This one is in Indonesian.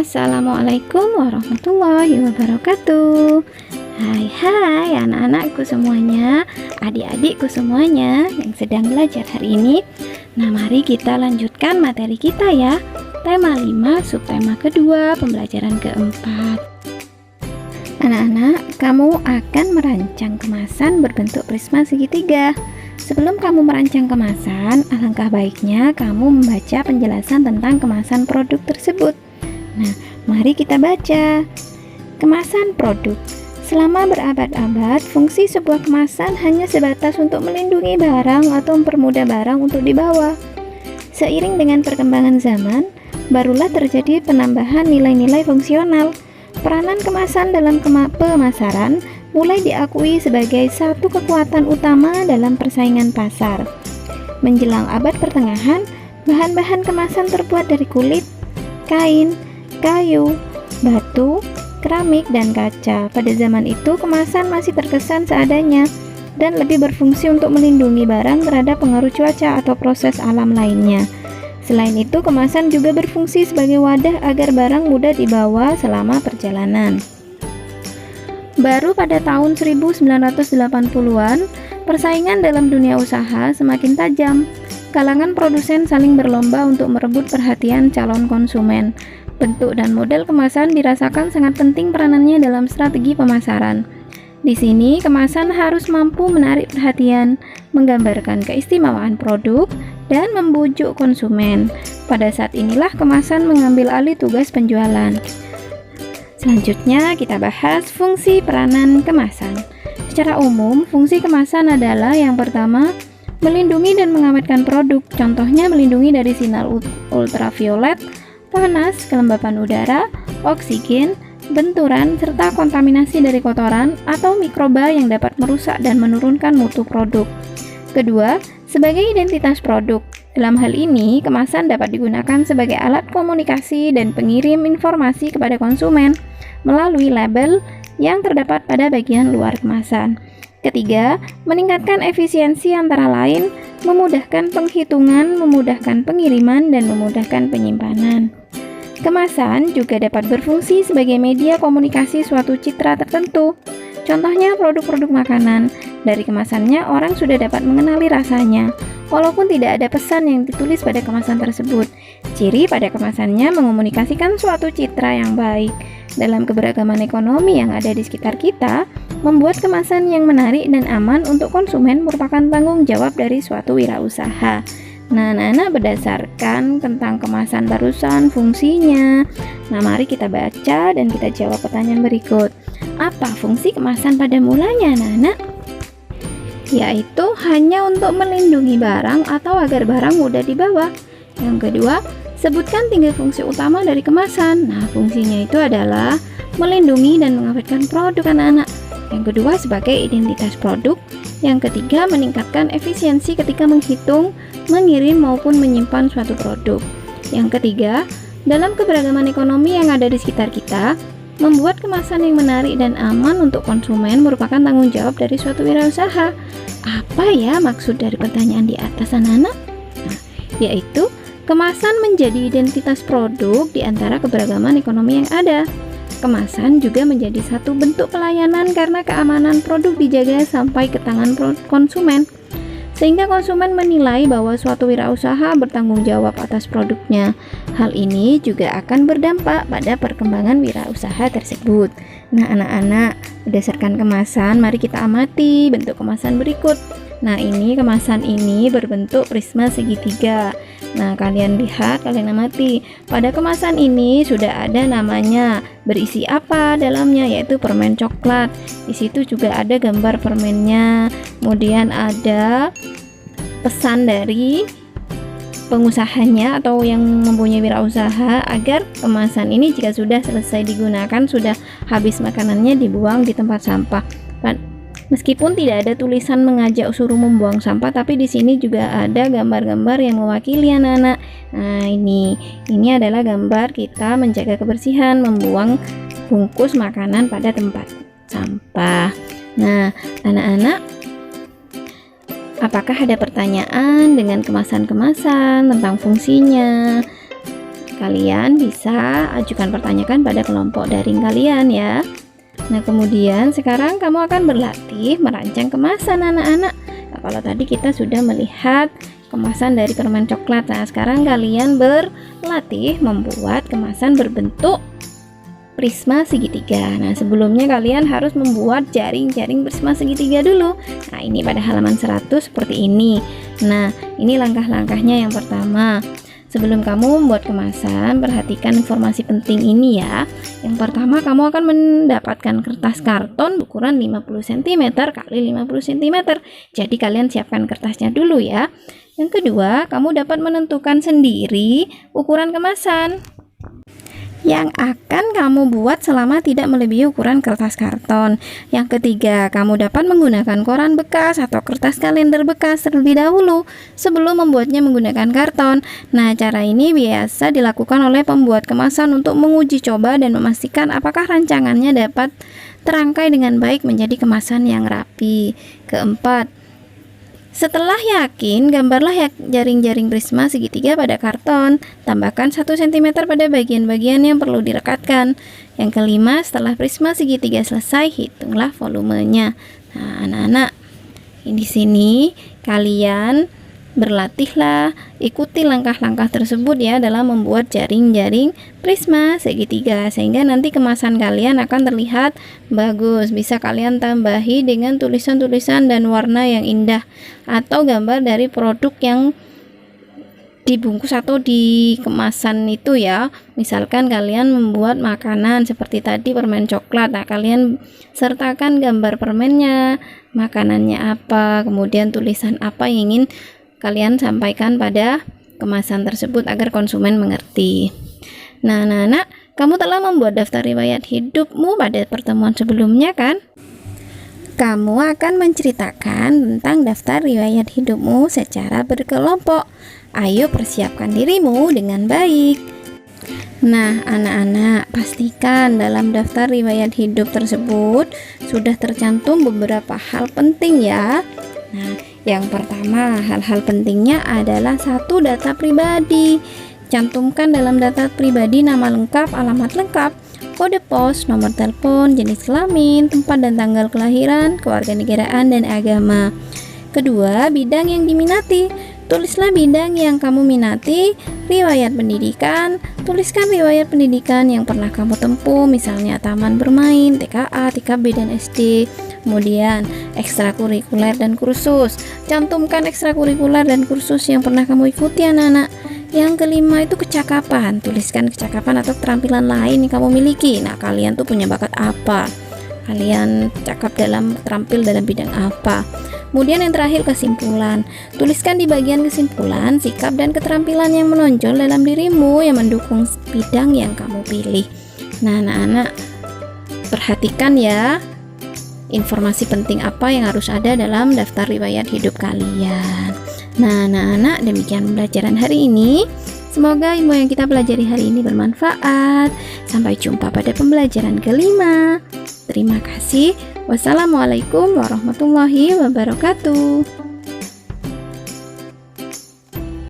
Assalamualaikum warahmatullahi wabarakatuh. Hai anak-anakku semuanya, adik-adikku semuanya yang sedang belajar hari ini. Nah, mari kita lanjutkan materi kita ya. Tema 5, subtema kedua, pembelajaran keempat. Anak-anak, kamu akan merancang kemasan berbentuk prisma segitiga. Sebelum kamu merancang kemasan, alangkah baiknya kamu membaca penjelasan tentang kemasan produk tersebut. Nah, mari kita baca. Kemasan produk. Selama berabad-abad, fungsi sebuah kemasan hanya sebatas untuk melindungi barang atau mempermudah barang untuk dibawa. Seiring dengan perkembangan zaman, barulah terjadi penambahan nilai-nilai fungsional. Peranan kemasan dalam pemasaran mulai diakui sebagai satu kekuatan utama dalam persaingan pasar. Menjelang abad pertengahan, bahan-bahan kemasan terbuat dari kulit, kain, kayu, batu, keramik, dan kaca. Pada zaman itu, kemasan masih terkesan seadanya dan lebih berfungsi untuk melindungi barang terhadap pengaruh cuaca atau proses alam lainnya. Selain itu, kemasan juga berfungsi sebagai wadah agar barang mudah dibawa selama perjalanan. Baru pada tahun 1980-an, persaingan dalam dunia usaha semakin tajam. Kalangan produsen saling berlomba untuk merebut perhatian calon konsumen. Bentuk dan model kemasan dirasakan sangat penting peranannya dalam strategi pemasaran. Di sini, kemasan harus mampu menarik perhatian, menggambarkan keistimewaan produk, dan membujuk konsumen. Pada saat inilah kemasan mengambil alih tugas penjualan. Selanjutnya kita bahas fungsi peranan kemasan. Secara umum, fungsi kemasan adalah yang pertama, melindungi dan mengawetkan produk. Contohnya melindungi dari sinar ultraviolet, panas, kelembapan udara, oksigen, benturan, serta kontaminasi dari kotoran atau mikroba yang dapat merusak dan menurunkan mutu produk. Kedua, sebagai identitas produk. Dalam hal ini, kemasan dapat digunakan sebagai alat komunikasi dan pengirim informasi kepada konsumen melalui label yang terdapat pada bagian luar kemasan. Ketiga, meningkatkan efisiensi antara lain memudahkan penghitungan, memudahkan pengiriman, dan memudahkan penyimpanan. Kemasan juga dapat berfungsi sebagai media komunikasi suatu citra tertentu. Contohnya produk-produk makanan. Dari kemasannya, orang sudah dapat mengenali rasanya, walaupun tidak ada pesan yang ditulis pada kemasan tersebut. Ciri pada kemasannya mengomunikasikan suatu citra yang baik. Dalam keberagaman ekonomi yang ada di sekitar kita, membuat kemasan yang menarik dan aman untuk konsumen merupakan tanggung jawab dari suatu wirausaha. Nah, anak-anak, berdasarkan tentang kemasan barusan, fungsinya. Nah, mari kita baca dan kita jawab pertanyaan berikut. Apa fungsi kemasan pada mulanya, anak-anak? Yaitu hanya untuk melindungi barang atau agar barang mudah dibawa. Yang kedua, sebutkan 3 fungsi utama dari kemasan. Nah, fungsinya itu adalah melindungi dan mengawetkan produk, anak-anak. Yang kedua, sebagai identitas produk. Yang ketiga, meningkatkan efisiensi ketika menghitung, mengirim maupun menyimpan suatu produk. Yang ketiga, dalam keberagaman ekonomi yang ada di sekitar kita, membuat kemasan yang menarik dan aman untuk konsumen merupakan tanggung jawab dari suatu wirausaha. Apa ya maksud dari pertanyaan di atas, anak-anak? Nah, yaitu kemasan menjadi identitas produk di antara keberagaman ekonomi yang ada. Kemasan juga menjadi satu bentuk pelayanan karena keamanan produk dijaga sampai ke tangan konsumen, sehingga konsumen menilai bahwa suatu wirausaha bertanggung jawab atas produknya. Hal ini juga akan berdampak pada perkembangan wirausaha tersebut. Nah, anak-anak, berdasarkan kemasan, mari kita amati bentuk kemasan berikut. Nah, ini kemasan ini berbentuk prisma segitiga. Nah, kalian lihat, kalian amati. Pada kemasan ini sudah ada namanya, berisi apa dalamnya, yaitu permen coklat. Di situ juga ada gambar permennya. Kemudian ada pesan dari pengusahanya atau yang mempunyai wirausaha agar kemasan ini jika sudah selesai digunakan, sudah habis makanannya, dibuang di tempat sampah. Meskipun tidak ada tulisan mengajak suruh membuang sampah, tapi di sini juga ada gambar-gambar yang mewakili anak-anak. Nah, ini adalah gambar kita menjaga kebersihan, membuang bungkus makanan pada tempat sampah. Nah, anak-anak, apakah ada pertanyaan dengan kemasan-kemasan tentang fungsinya? kalian bisa ajukan pertanyaan pada kelompok daring kalian ya. Nah, kemudian sekarang kamu akan berlatih merancang kemasan anak-anak. Nah, kalau tadi kita sudah melihat kemasan dari permen coklat, nah sekarang kalian berlatih membuat kemasan berbentuk prisma segitiga. Nah, sebelumnya kalian harus membuat jaring-jaring prisma segitiga dulu. Nah, ini pada halaman 100 seperti ini. Nah, ini langkah-langkahnya. Yang pertama, sebelum kamu membuat kemasan, perhatikan informasi penting ini ya. Yang pertama, kamu akan mendapatkan kertas karton ukuran 50 cm x 50 cm. Jadi kalian siapkan kertasnya dulu ya. Yang kedua, kamu dapat menentukan sendiri ukuran kemasan yang akan kamu buat selama tidak melebihi ukuran kertas karton. Yang ketiga, kamu dapat menggunakan koran bekas atau kertas kalender bekas terlebih dahulu sebelum membuatnya menggunakan karton. Nah, cara ini biasa dilakukan oleh pembuat kemasan untuk menguji coba dan memastikan apakah rancangannya dapat terangkai dengan baik menjadi kemasan yang rapi. Keempat, setelah yakin, gambarlah jaring-jaring prisma segitiga pada karton. Tambahkan 1 cm pada bagian-bagian yang perlu direkatkan. Yang kelima, setelah prisma segitiga selesai, hitunglah volumenya. Nah, anak-anak, di sini kalian berlatihlah, ikuti langkah-langkah tersebut ya dalam membuat jaring-jaring prisma segitiga, sehingga nanti kemasan kalian akan terlihat bagus. Bisa kalian tambahi dengan tulisan-tulisan dan warna yang indah atau gambar dari produk yang dibungkus atau di kemasan itu ya. Misalkan kalian membuat makanan seperti tadi permen coklat, nah kalian sertakan gambar permennya, makanannya apa, kemudian tulisan apa yang ingin kalian sampaikan pada kemasan tersebut agar konsumen mengerti. Nah, anak-anak, kamu telah membuat daftar riwayat hidupmu pada pertemuan sebelumnya kan? Kamu akan menceritakan tentang daftar riwayat hidupmu secara berkelompok. Ayo persiapkan dirimu dengan baik. Nah, anak-anak, pastikan dalam daftar riwayat hidup tersebut sudah tercantum beberapa hal penting ya. Nah, yang pertama, hal-hal pentingnya adalah 1. Data pribadi. Cantumkan dalam data pribadi nama lengkap, alamat lengkap, kode pos, nomor telepon, jenis kelamin, tempat dan tanggal kelahiran, kewarganegaraan, dan agama. Kedua, bidang yang diminati. Tulislah bidang yang kamu minati. Riwayat pendidikan. Tuliskan riwayat pendidikan yang pernah kamu tempuh, misalnya taman bermain, TKA, TKB, dan SD. Kemudian, ekstrakurikuler dan kursus. Cantumkan ekstrakurikuler dan kursus yang pernah kamu ikuti anak-anak. Yang kelima itu kecakapan. Tuliskan kecakapan atau keterampilan lain yang kamu miliki. Nah, kalian tuh punya bakat apa? Kalian terampil dalam bidang apa? Kemudian yang terakhir, kesimpulan. Tuliskan di bagian kesimpulan sikap dan keterampilan yang menonjol dalam dirimu yang mendukung bidang yang kamu pilih. Nah, anak-anak, perhatikan ya informasi penting apa yang harus ada dalam daftar riwayat hidup kalian. Nah, anak-anak, demikian pembelajaran hari ini. Semoga ilmu yang kita pelajari hari ini bermanfaat. Sampai jumpa pada pembelajaran kelima. Terima kasih. Wassalamualaikum warahmatullahi wabarakatuh.